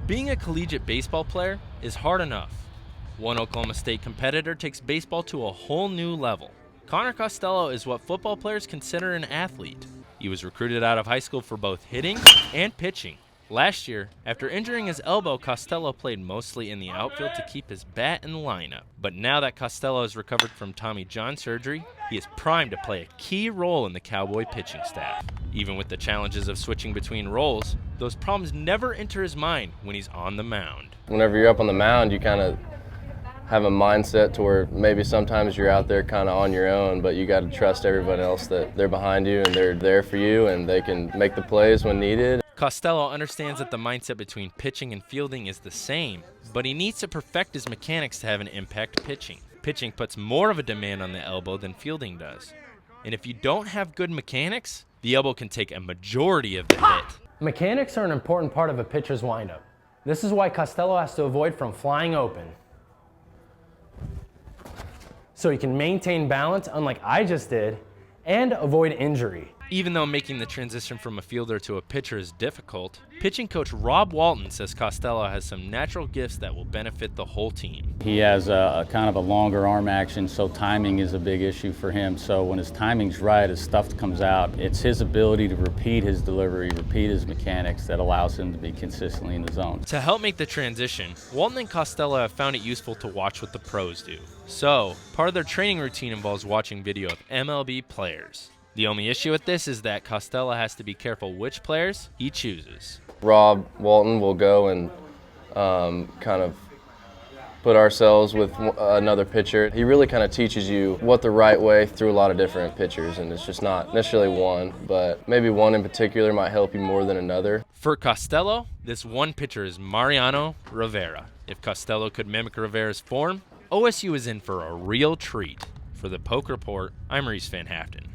Being a collegiate baseball player is hard enough. One Oklahoma State competitor takes baseball to a whole new level. Conor Costello is what football players consider an athlete. He was recruited out of high school for both hitting and pitching. Last year, after injuring his elbow, Costello played mostly in the outfield to keep his bat in the lineup. But now that Costello has recovered from Tommy John surgery, he is primed to play a key role in the Cowboy pitching staff. Even with the challenges of switching between roles, those problems never enter his mind when he's on the mound. Whenever you're up on the mound, you kind of have a mindset to where maybe sometimes you're out there kind of on your own, but you got to trust everyone else that they're behind you and they're there for you and they can make the plays when needed. Costello understands that the mindset between pitching and fielding is the same, but he needs to perfect his mechanics to have an impact pitching. Pitching puts more of a demand on the elbow than fielding does. And if you don't have good mechanics, the elbow can take a majority of the hit. Mechanics are an important part of a pitcher's windup. This is why Costello has to avoid from flying open, so he can maintain balance, unlike I just did, and avoid injury. Even though making the transition from a fielder to a pitcher is difficult, pitching coach Rob Walton says Costello has some natural gifts that will benefit the whole team. He has a kind of a longer arm action, so timing is a big issue for him. So when his timing's right, his stuff comes out. It's his ability to repeat his delivery, repeat his mechanics that allows him to be consistently in the zone. To help make the transition, Walton and Costello have found it useful to watch what the pros do. So, part of their training routine involves watching video of MLB players. The only issue with this is that Costello has to be careful which players he chooses. Rob Walton will go and kind of put ourselves with another pitcher. He really kind of teaches you what the right way through a lot of different pitchers, and it's just not necessarily one, but maybe one in particular might help you more than another. For Costello, this one pitcher is Mariano Rivera. If Costello could mimic Rivera's form, OSU is in for a real treat. For the Poke Report, I'm Reece Haaften.